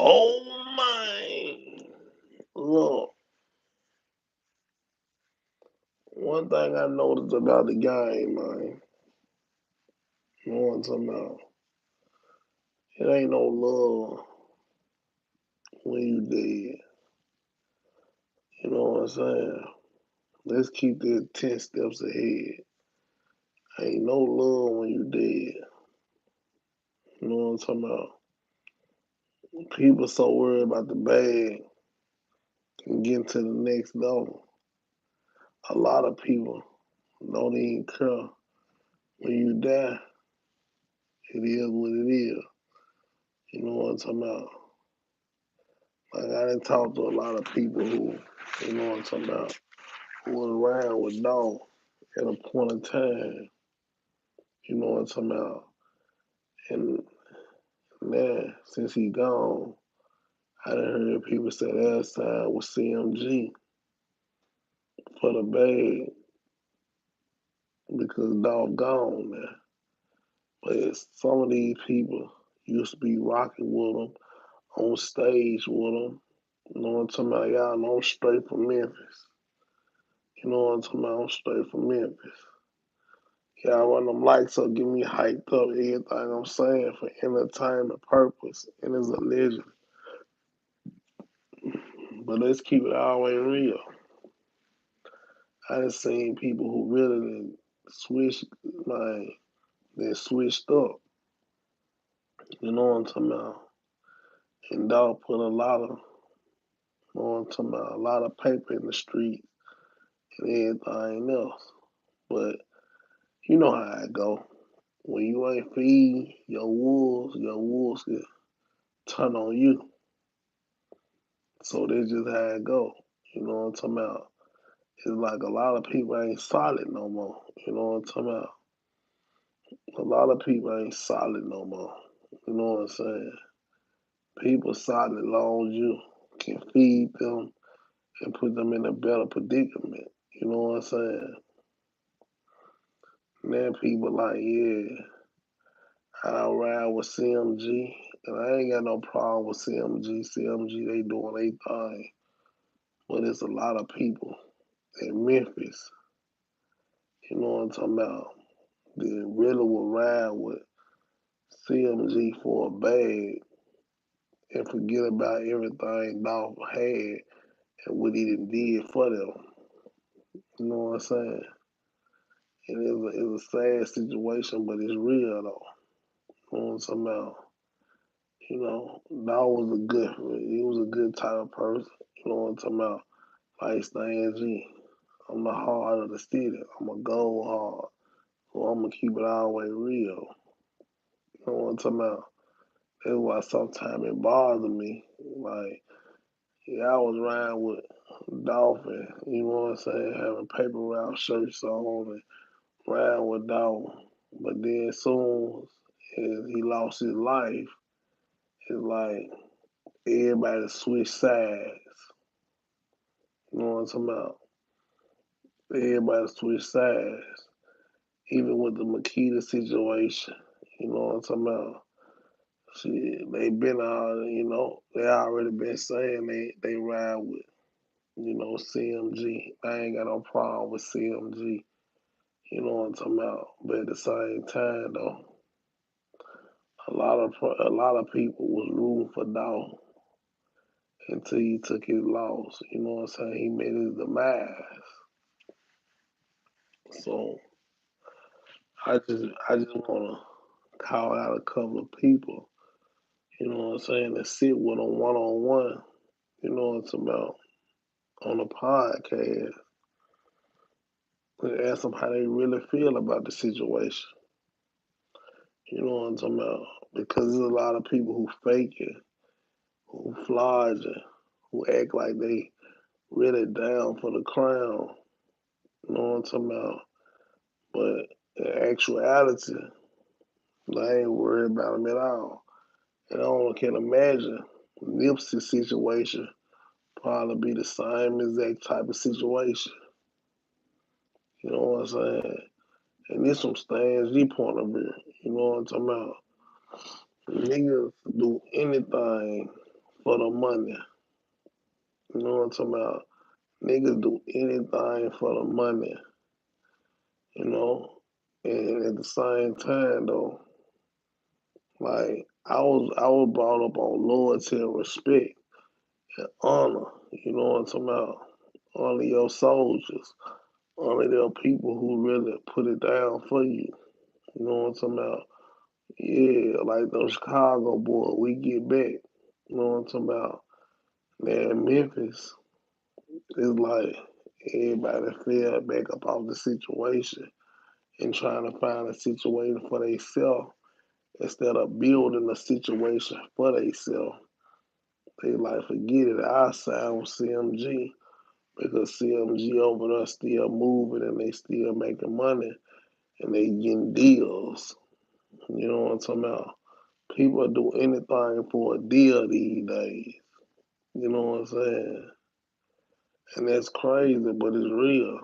Oh my! Look, one thing I noticed about the game, man, you know what I'm talking about? It ain't no love when you dead. You know what I'm saying? Let's keep it 10 steps ahead. Ain't no love when you dead. You know what I'm talking about? People so worried about the bag and getting to the next level. A lot of people don't even care when you die. It is what it is. You know what I'm talking about? Like I done talked to a lot of people who, you know what I'm talking about, who was around with Dolph at a point in time. You know what I'm talking about? And man, since he gone, I done heard people say that side was CMG for the bag because Dolph gone, man. But some of these people used to be rocking with him, on stage with him. You know what I'm talking about? Y'all know I'm straight from Memphis. You know what I'm talking about? I'm straight from Memphis. Y'all run them lights up, get me hyped up, everything I'm saying for entertainment purpose. And it's a legend. But let's keep it all the way real. I done seen people who really done switch, man, they switched up. You know what I'm talking about? And dog put a lot of, you know what I'm talking about, a lot of paper in the street and everything else. But you know how it go. When you ain't feed your wolves can turn on you. So that's just how it go. You know what I'm talking about? It's like a lot of people ain't solid no more. You know what I'm talking about? A lot of people ain't solid no more. You know what I'm saying? People solid long as you can feed them and put them in a better predicament. You know what I'm saying? Then people like, yeah, I ride with CMG, and I ain't got no problem with CMG. CMG, they doing their thing. But it's a lot of people in Memphis, you know what I'm talking about, that really will ride with CMG for a bag and forget about everything Dolph had and what he done did for them. You know what I'm saying? It's a sad situation, but it's real though. You know what I'm talking about? You know, Dolph was a good, he was a good type of person. You know what I'm talking about? Like Stan G. I'm the heart of the city. I'm a gold hard. So I'm gonna keep it all the way real. You know what I'm talking about? That's why sometimes it bothers me. Like, yeah, I was around with Dolphin, you know what I'm saying, having paper route shirts on and around with Dolph. But then soon as he lost his life, it's like everybody switched sides. You know what I'm talking about? Everybody switched sides. Even with the Makita situation, you know what I'm talking about? Shit, they been they already been saying they ride with, CMG. I ain't got no problem with CMG. You know what I'm talking about? But at the same time, though, a lot of people was rooting for Dolph until he took his loss. You know what I'm saying? He made his demise. So I just wanna call out a couple of people. You know what I'm saying? And sit with them one on one. You know what I'm talking about? On a podcast and ask them how they really feel about the situation. You know what I'm talking about? Because there's a lot of people who fake it, who flogging, who act like they really down for the crown. You know what I'm talking about? But in actuality, they ain't worried about them at all. And I don't can imagine Nipsey's situation probably be the same exact type of situation. You know what I'm saying? And this from Stan G point of view. You know what I'm talking about? Niggas do anything for the money. You know what I'm talking about? Niggas do anything for the money, you know? And at the same time though, like I was brought up on loyalty and respect and honor. You know what I'm talking about? Honor your soldiers. Honor their people who really put it down for you. You know what I'm talking about? Yeah, like those Chicago boys, we get back. You know what I'm talking about? Man, Memphis is like everybody fell back up off the situation and trying to find a situation for themselves instead of building a situation for themselves. They like forget it. I sign with CMG because CMG over there still moving and they still making money and they getting deals. You know what I'm talking about? People do anything for a deal these days. You know what I'm saying? And that's crazy, but it's real.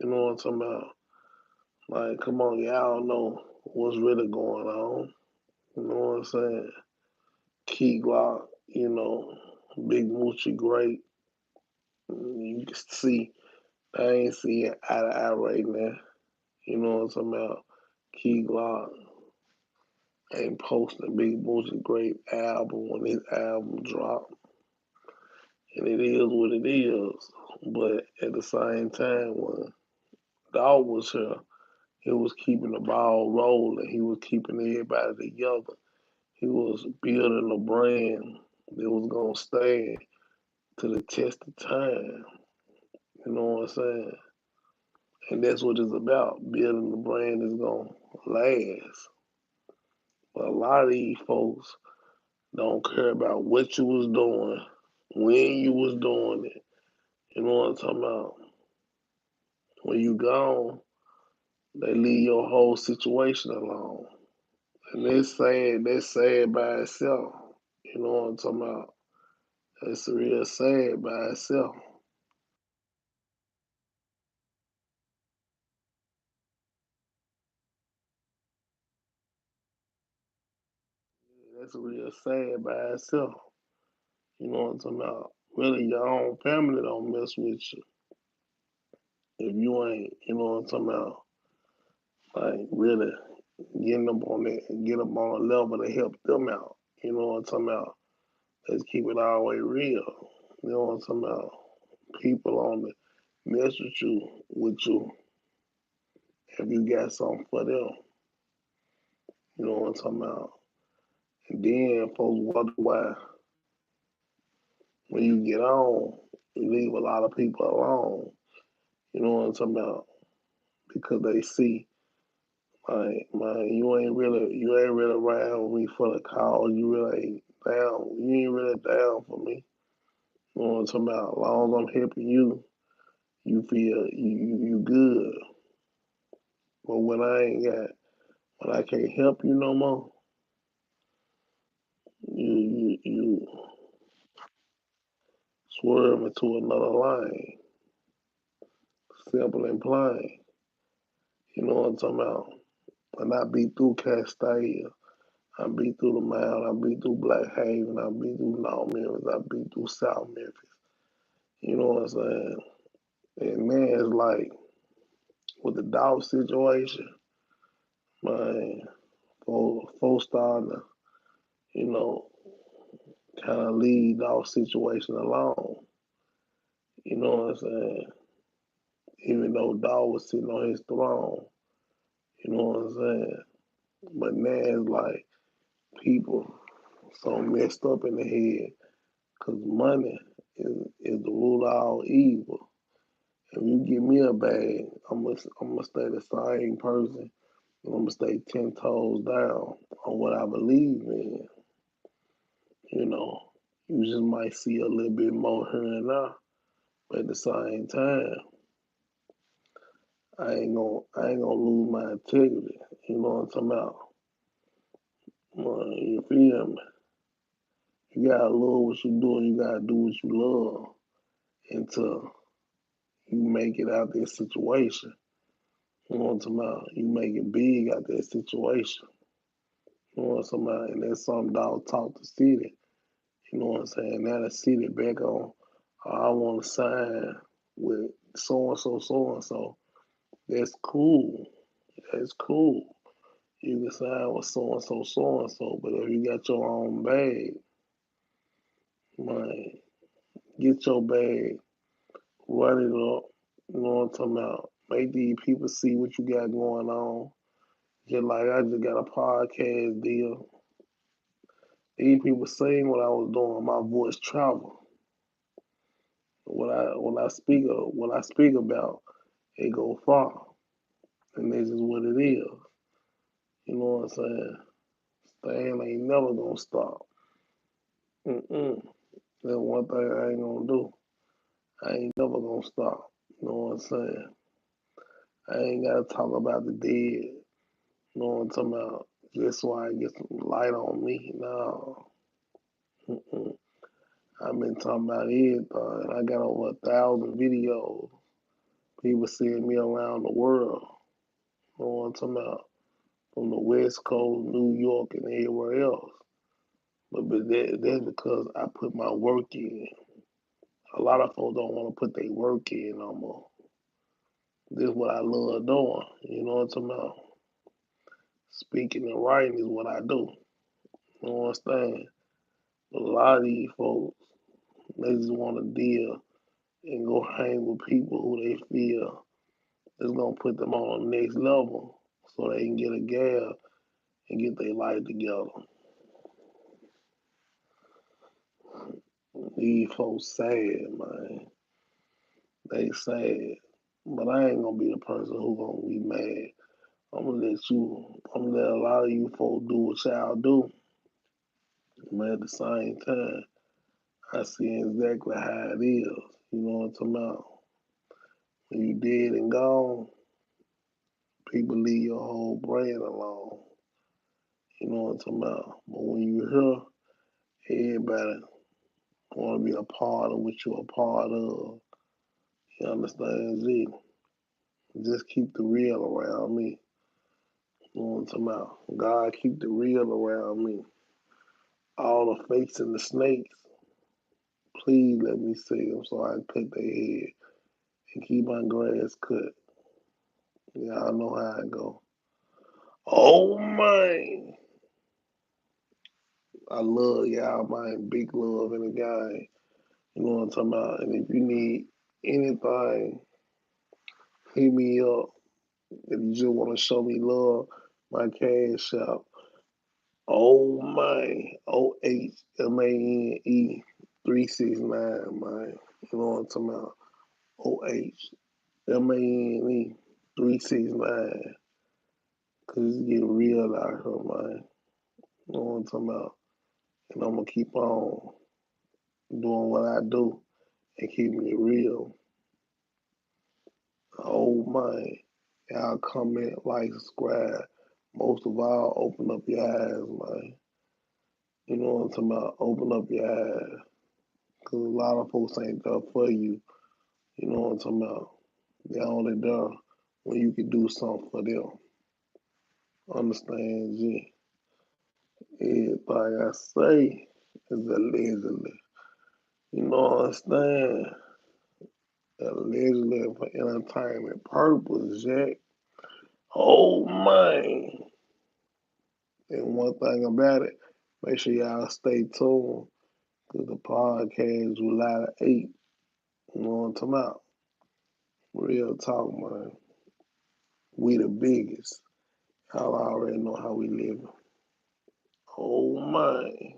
You know what I'm talking about? Like, come on, y'all know what's really going on. You know what I'm saying? Key Glock, you know, Big Moochie great. You can see, I ain't seeing eye to eye right now. You know what I'm talking about? Key Glock ain't posting Big Moochie great album when his album dropped. And it is what it is. But at the same time, when Dog was here, he was keeping the ball rolling. He was keeping everybody together. He was building a brand that was gonna stand to the test of time. You know what I'm saying? And that's what it's about. Building the brand that's gonna last. But a lot of these folks don't care about what you was doing, when you was doing it. You know what I'm talking about? When you gone, they leave your whole situation alone. And that's sad by itself. You know what I'm talking about? It's real sad by itself. That's real sad by itself. You know what I'm talking about? Really, your own family don't mess with you if you ain't, you know what I'm talking about? Like, really getting up on that, get up on a level to help them out. You know what I'm talking about? Let's keep it all the way real. You know what I'm talking about? People on the mess with you if you got something for them. You know what I'm talking about? And then folks wonder why when you get on, you leave a lot of people alone. You know what I'm talking about? Because they see, like, man, you ain't really around me for the cause. You really ain't down. You ain't really down for me. You know what I'm talking about? As long as I'm helping you, you feel you good. But when I can't help you no more, you swerve into another lane. Simple and plain. You know what I'm talking about? And I be through Castile. I be through the Mount. I be through Black Haven. I be through North Memphis. I be through South Memphis. You know what I'm saying? And man, it's like with the Dolph situation, man, folks starting to, you know, kind of leave Dolph situation alone. You know what I'm saying? Even though Dolph was sitting on his throne, you know what I'm saying? But now it's like people so messed up in the head because money is the root of all evil. If you give me a bag, I'm gonna stay the same person. I'm gonna stay 10 toes down on what I believe in. You know, you just might see a little bit more here and there, but at the same time, I ain't gonna lose my integrity. You know what I'm talking about? You feel me? You gotta love what you do, and you gotta do what you love until you make it out this situation. You know what I'm talking about? You make it big out that situation. You know what I'm talking about? And that's something dog taught the city. You know what I'm saying? Now to sit it back on, I want to sign with so and so, so and so. That's cool. That's cool. You can sign with so and so, so and so. But if you got your own bag, man, get your bag, run it up. You know what I'm talking about? Make these people see what you got going on. Just like I just got a podcast deal. These people seen what I was doing. My voice travel. What I speak about, it go far. And this is what it is. You know what I'm saying? Stan ain't never gonna stop. Mm-mm. That's one thing I ain't gonna do. I ain't never gonna stop. You know what I'm saying? I ain't gotta talk about the dead. You know what I'm talking about? Just so I get some light on me. No. Mm-mm. I've been talking about everything. I got over 1,000 videos. People seeing me around the world. You know what I'm talking about? From the West Coast, New York, and everywhere else. But that's because I put my work in. A lot of folks don't want to put their work in no more. This is what I love doing. You know what I'm talking about? Speaking and writing is what I do. You know what I'm saying? But a lot of these folks, they just want to deal and go hang with people who they feel is going to put them on the next level so they can get a gab and get their life together. These folks sad, man. They sad. But I ain't gonna be the person who gonna be mad. I'm gonna let a lot of you folks do what y'all do. But at the same time, I see exactly how it is. You know what I'm talking about? When you dead and gone, people leave your whole brand alone. You know what I'm talking about? But when you here, everybody wanna be a part of what you're a part of. You understand, Z? Just keep the real around me. You know what I'm talking about? God keep the real around me. All the fakes and the snakes, please let me see them so I can cut their head and keep my grass cut. Y'all know how it go. Oh man, I love y'all, man. Big love in the game. You know what I'm talking about? And if you need anything, hit me up. If you just want to show me love, my cash out. Oh man, OHMANE 369, man. You know what I'm talking about? OHMANE 369. Cause it's getting real out here, man. You know what I'm talking about? And I'm gonna keep on doing what I do and keeping it real. Oh man. Y'all comment, like, subscribe. Most of all, open up your eyes, man. You know what I'm talking about? Open up your eyes. Cause a lot of folks ain't there for you. You know what I'm talking about? They're only there when you can do something for them. Understand, G? Everything I say is allegedly. You know what I'm saying? Allegedly for entertainment purposes, Jack. Oh man. And one thing about it, make sure y'all stay tuned to the podcast July the 8th. You know what I'm talking about? Real talk, man. We the biggest. Y'all already know how we live. Oh man.